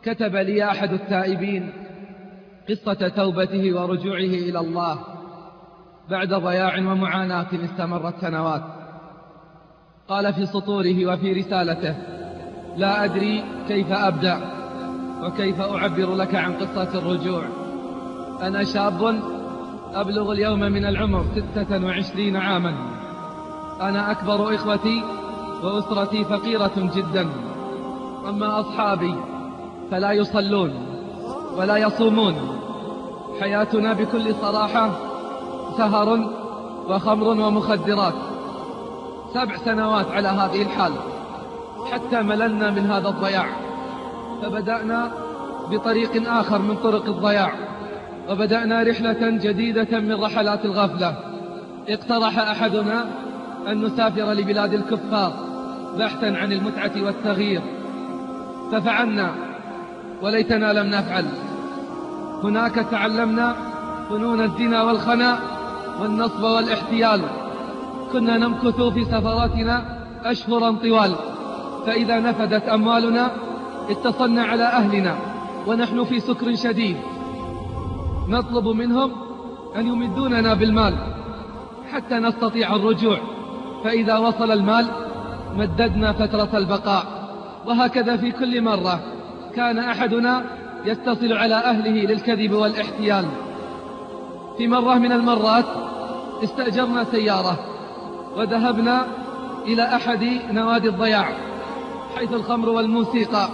كتب لي أحد التائبين قصة توبته ورجوعه إلى الله بعد ضياع ومعاناة استمرت سنوات. قال في سطوره وفي رسالته: لا أدري كيف أبدأ وكيف أعبر لك عن قصة الرجوع. أنا شاب أبلغ اليوم من العمر 26 عاما. أنا أكبر إخوتي وأسرتي فقيرة جدا. أما أصحابي فلا يصلون ولا يصومون. حياتنا بكل صراحة سهر وخمر ومخدرات. 7 سنوات على هذه الحال حتى مللنا من هذا الضياع، فبدأنا بطريق آخر من طرق الضياع، وبدأنا رحلة جديدة من رحلات الغفلة. اقترح أحدنا أن نسافر لبلاد الكفار بحثا عن المتعة والتغيير، ففعلنا وليتنا لم نفعل. هناك تعلمنا فنون الزنا والخنا والنصب والاحتيال. كنا نمكث في سفراتنا أشهرا طوال، فإذا نفدت أموالنا اتصلنا على أهلنا ونحن في سكر شديد، نطلب منهم أن يمدوننا بالمال حتى نستطيع الرجوع، فإذا وصل المال مددنا فترة البقاء. وهكذا في كل مرة كان أحدنا يتصل على أهله للكذب والاحتيال. في مرة من المرات استأجرنا سيارة وذهبنا إلى أحد نوادي الضياع، حيث الخمر والموسيقى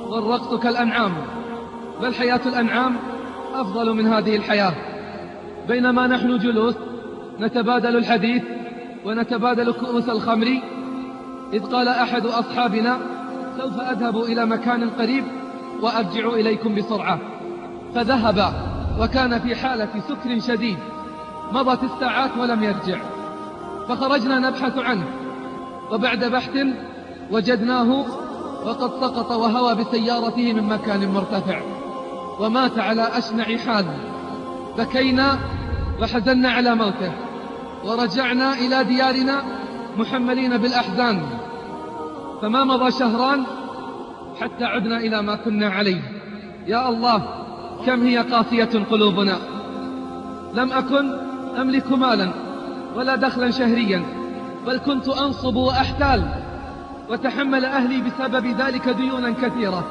والرقص كالأنعام، بل حياة الأنعام أفضل من هذه الحياة. بينما نحن جلوس نتبادل الحديث ونتبادل كؤوس الخمر، إذ قال أحد أصحابنا: سوف أذهب إلى مكان قريب وأرجع إليكم بسرعة. فذهب وكان في حالة سكر شديد. مضت الساعات ولم يرجع، فخرجنا نبحث عنه، وبعد بحث وجدناه وقد سقط وهوى بسيارته من مكان مرتفع ومات على أشنع حال. بكينا وحزنا على موته، ورجعنا إلى ديارنا محملين بالأحزان. فما مضى شهران حتى عدنا إلى ما كنا عليه. يا الله، كم هي قاسية قلوبنا. لم أكن أملك مالا ولا دخلا شهريا، بل كنت أنصب وأحتال، وتحمل أهلي بسبب ذلك ديونا كثيرة،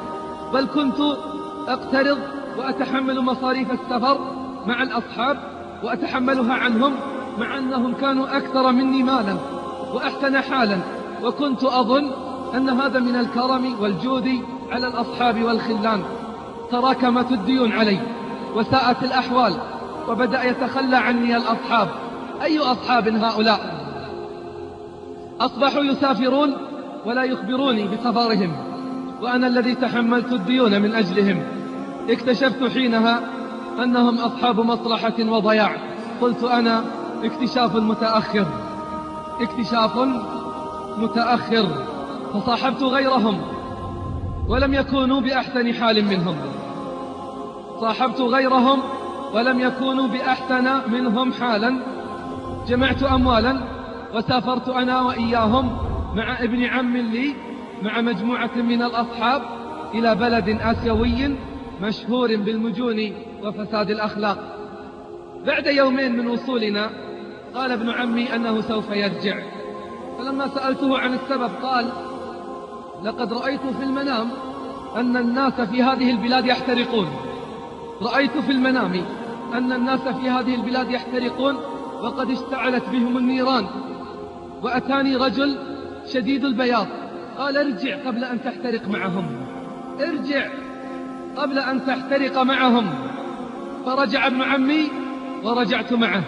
بل كنت أقترض وأتحمل مصاريف السفر مع الأصحاب وأتحملها عنهم، مع أنهم كانوا أكثر مني مالا وأحسن حالا. وكنت أظن أن هذا من الكرم والجود على الأصحاب والخلان. تراكمت الديون علي وساءت الأحوال، وبدأ يتخلى عني الأصحاب. أي أصحاب هؤلاء؟ أصبحوا يسافرون ولا يخبروني بسفرهم، وأنا الذي تحملت الديون من أجلهم. اكتشفت حينها أنهم أصحاب مصلحة وضياع. قلت أنا اكتشاف متأخر، اكتشاف متأخر. فصاحبت غيرهم ولم يكونوا بأحسن حال منهم، صاحبت غيرهم ولم يكونوا بأحسن منهم حالا. جمعت أموالا وسافرت أنا وإياهم مع ابن عم لي مع مجموعة من الأصحاب إلى بلد آسيوي مشهور بالمجون وفساد الأخلاق. بعد يومين من وصولنا قال ابن عمي أنه سوف يرجع، فلما سألته عن السبب قال: لقد رأيت في المنام أن الناس في هذه البلاد يحترقون. رأيت في المنام أن الناس في هذه البلاد يحترقون وقد اشتعلت بهم النيران، وأتاني رجل شديد البياض قال: ارجع قبل أن تحترق معهم، ارجع قبل أن تحترق معهم. فرجع ابن عمي ورجعت معه،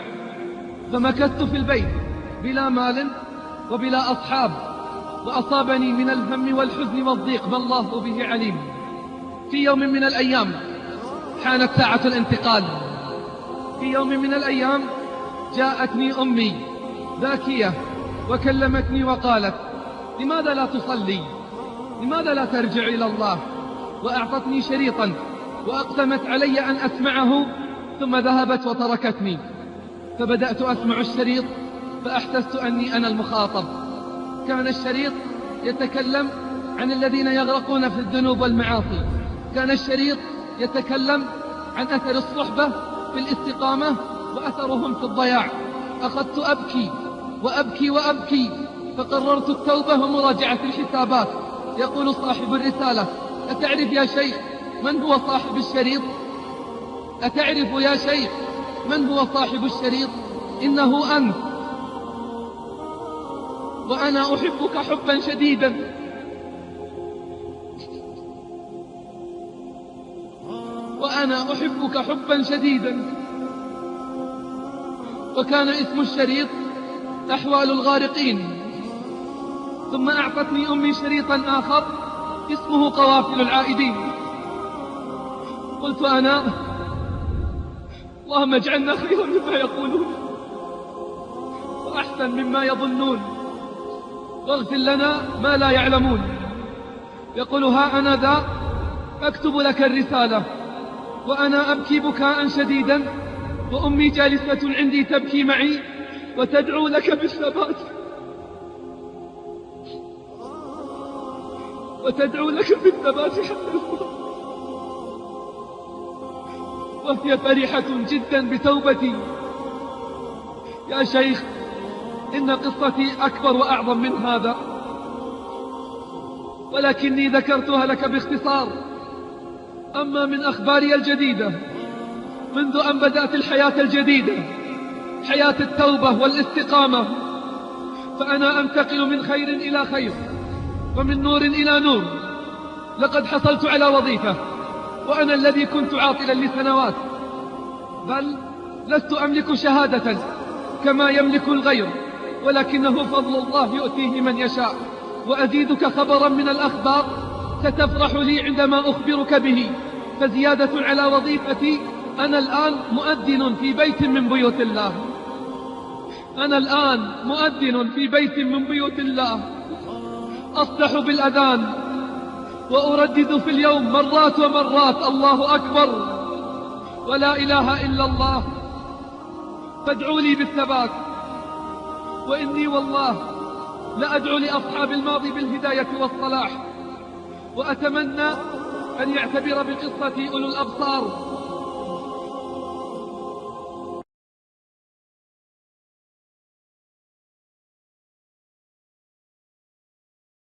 فمكثت في البيت بلا مال وبلا أصحاب، وأصابني من الهم والحزن والضيق ما الله به عليم. في يوم من الأيام حانت ساعة الانتقال. في يوم من الأيام جاءتني أمي باكية وكلمتني وقالت: لماذا لا تصلي؟ لماذا لا ترجع إلى الله؟ وأعطتني شريطا وأقسمت علي أن أسمعه، ثم ذهبت وتركتني. فبدأت أسمع الشريط فأحسست أني أنا المخاطب. كان الشريط يتكلم عن الذين يغرقون في الذنوب والمعاصي، كان الشريط يتكلم عن أثر الصحبة في الاستقامة وأثرهم في الضياع. أخذت أبكي وأبكي وأبكي، فقررت التوبة ومراجعة الحسابات. يقول صاحب الرسالة: أتعرف يا شيخ من هو صاحب الشريط؟ أتعرف يا شيخ من هو صاحب الشريط؟ إنه أنت، وأنا أحبك حبا شديدا. وأنا أحبك حبا شديدا. وكان اسم الشريط أحوال الغارقين. ثم أعطتني أمي شريطا آخر اسمه قوافل العائدين. قلت أنا: اللهم اجعلنا خيرا مما يقولون وأحسن مما يظنون، واغفر لنا ما لا يعلمون. يقول: ها أنا ذا أكتب لك الرسالة وأنا أبكي بكاء شديدا، وأمي جالسة عندي تبكي معي وتدعو لك بالثبات، حتى الموت. وهي فرحة جدا بتوبتي. يا شيخ، إن قصتي أكبر وأعظم من هذا، ولكني ذكرتها لك باختصار. أما من أخباري الجديدة منذ أن بدأت الحياة الجديدة، حياة التوبة والاستقامة، فأنا أنتقل من خير إلى خير ومن نور إلى نور. لقد حصلت على وظيفة وأنا الذي كنت عاطلا لسنوات، بل لست أملك شهادة كما يملك الغير، ولكنه فضل الله يؤتيه من يشاء. وأزيدك خبرا من الأخبار ستفرح لي عندما أخبرك به. فزيادة على وظيفتي، أنا الآن مؤذن في بيت من بيوت الله. أنا الآن مؤذن في بيت من بيوت الله، أصدح بالأذان وأردد في اليوم مرات ومرات: الله أكبر ولا إله إلا الله. فادعوا لي بالثبات، وإني والله لأدعو لأصحاب الماضي بالهداية والصلاح، وأتمنى أن يعتبر بقصتي أولو الأبصار